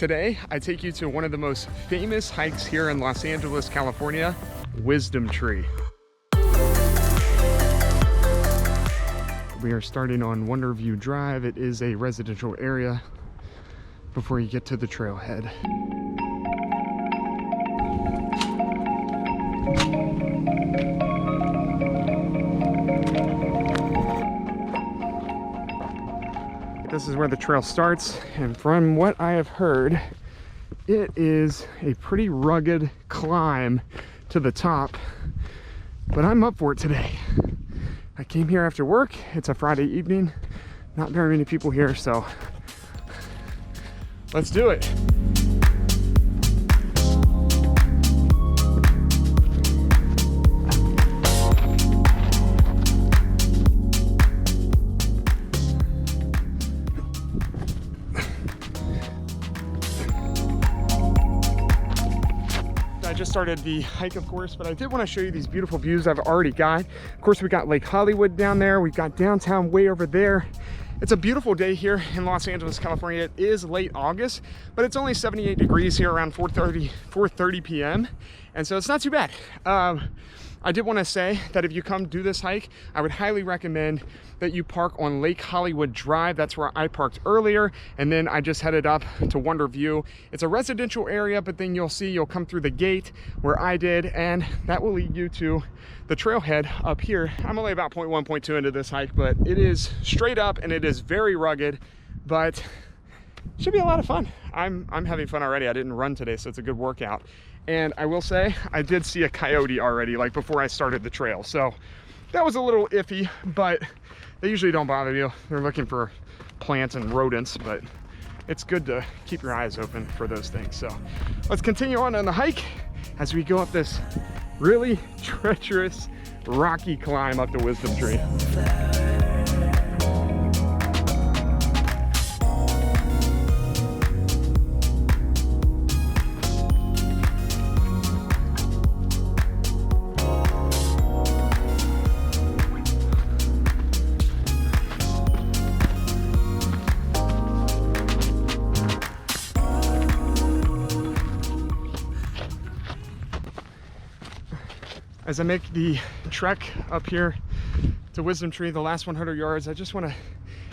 Today, I take you to one of the most famous hikes here in Los Angeles, California, Wisdom Tree. We are starting on Wonderview Drive. It is a residential area before you get to the trailhead. This is where the trail starts, and from what I have heard, it is a pretty rugged climb to the top, but I'm up for it today. I came here after work. It's a Friday evening, not very many people here, so let's do it. I just started the hike, of course, but I did want to show you these beautiful views I've already got. Of course, we got Lake Hollywood down there. We've got downtown way over there. It's a beautiful day here in Los Angeles, California. It is late August, but it's only 78 degrees here around 4:30 p.m. And so it's not too bad. I did want to say that if you come do this hike, I would highly recommend that you park on Lake Hollywood Drive. That's where I parked earlier, and then I just headed up to Wonderview. It's a residential area, but then you'll come through the gate where I did, and that will lead you to the trailhead up here. I'm only about 0.1, 0.2 into this hike, but it is straight up and it is very rugged, but it should be a lot of fun. I'm having fun already. I didn't run today, so it's a good workout. And I will say, I did see a coyote already, like before I started the trail. So that was a little iffy, but they usually don't bother you. They're looking for plants and rodents, but it's good to keep your eyes open for those things. So let's continue on the hike as we go up this really treacherous, rocky climb up the Wisdom Tree. As I make the trek up here to Wisdom Tree, the last 100 yards, I just want to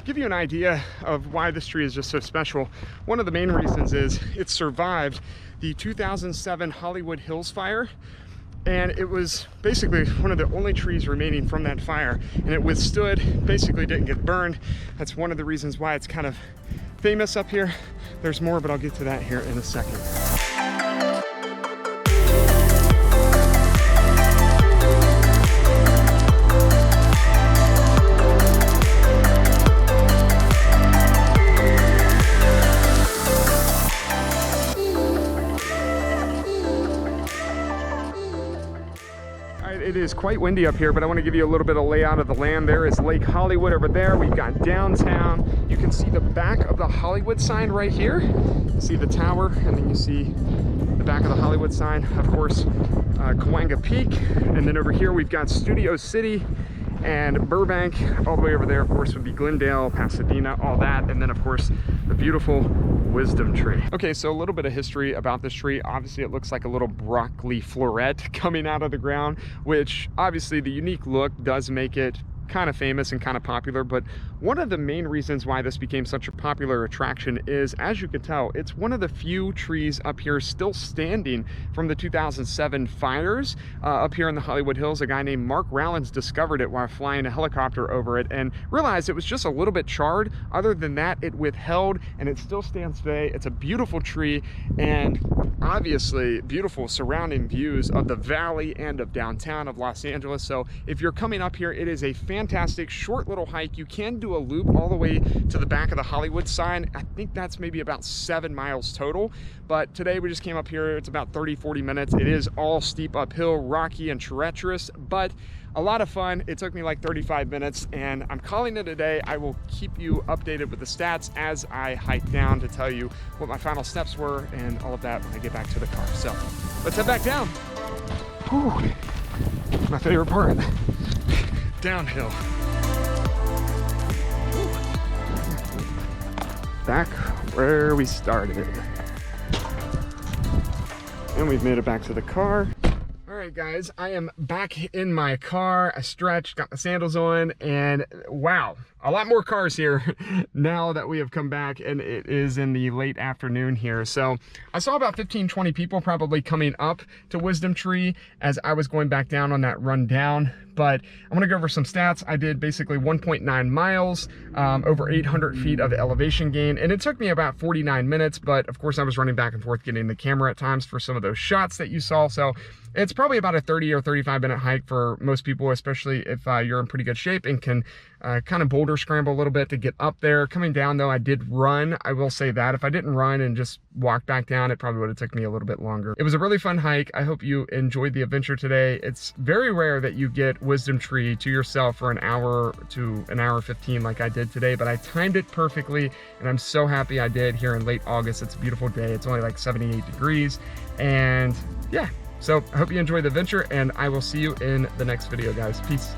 give you an idea of why this tree is just so special. One of the main reasons is it survived the 2007 Hollywood Hills fire, and it was basically one of the only trees remaining from that fire, and it withstood, basically didn't get burned. That's one of the reasons why it's kind of famous up here. There's more, but I'll get to that here in a second. It is quite windy up here, but I want to give you a little bit of layout of the land. There is Lake Hollywood over there. We've got downtown. You can see the back of the Hollywood sign right here. You see the tower, and then you see the back of the Hollywood sign. Of course, Cahuenga Peak. And then over here, we've got Studio City and Burbank. All the way over there, of course, would be Glendale, Pasadena, all that. And then, of course, the beautiful Wisdom Tree. Okay, so a little bit of history about this tree. Obviously, it looks like a little broccoli floret coming out of the ground, which obviously the unique look does make it kind of famous and kind of popular. But one of the main reasons why this became such a popular attraction is, as you can tell, it's one of the few trees up here still standing from the 2007 fires up here in the Hollywood Hills. A guy named Mark Rowlands discovered it while flying a helicopter over it and realized it was just a little bit charred. Other than that, it withheld, and it still stands today. It's a beautiful tree, and obviously beautiful surrounding views of the valley and of downtown of Los Angeles. So if you're coming up here, it is a fantastic short little hike. You can do a loop all the way to the back of the Hollywood sign. I think that's maybe about 7 miles total, but today we just came up here. It's about 30-40 minutes. It is all steep uphill, rocky and treacherous, but a lot of fun. It took me like 35 minutes, and I'm calling it a day. I will keep you updated with the stats as I hike down to tell you what my final steps were and all of that when I get back to the car. So let's head back down. Whew. My favorite part. Downhill. Back where we started. And we've made it back to the car. All right, guys, I am back in my car. I stretched, got my sandals on, and wow, a lot more cars here now that we have come back, and it is in the late afternoon here. So I saw about 15, 20 people probably coming up to Wisdom Tree as I was going back down on that run down. But I'm gonna go over some stats. I did basically 1.9 miles, over 800 feet of elevation gain, and it took me about 49 minutes, but of course I was running back and forth getting the camera at times for some of those shots that you saw. So it's probably about a 30 or 35 minute hike for most people, especially if you're in pretty good shape and can kind of boulder scramble a little bit to get up there. Coming down though, I did run. I will say that if I didn't run and just walk back down, it probably would have took me a little bit longer. It was a really fun hike. I hope you enjoyed the adventure today. It's very rare that you get Wisdom Tree to yourself for an hour to an hour 15 like I did today, but I timed it perfectly and I'm so happy I did here in late August. It's a beautiful day. It's only like 78 degrees and yeah. So I hope you enjoyed the adventure and I will see you in the next video, guys. Peace.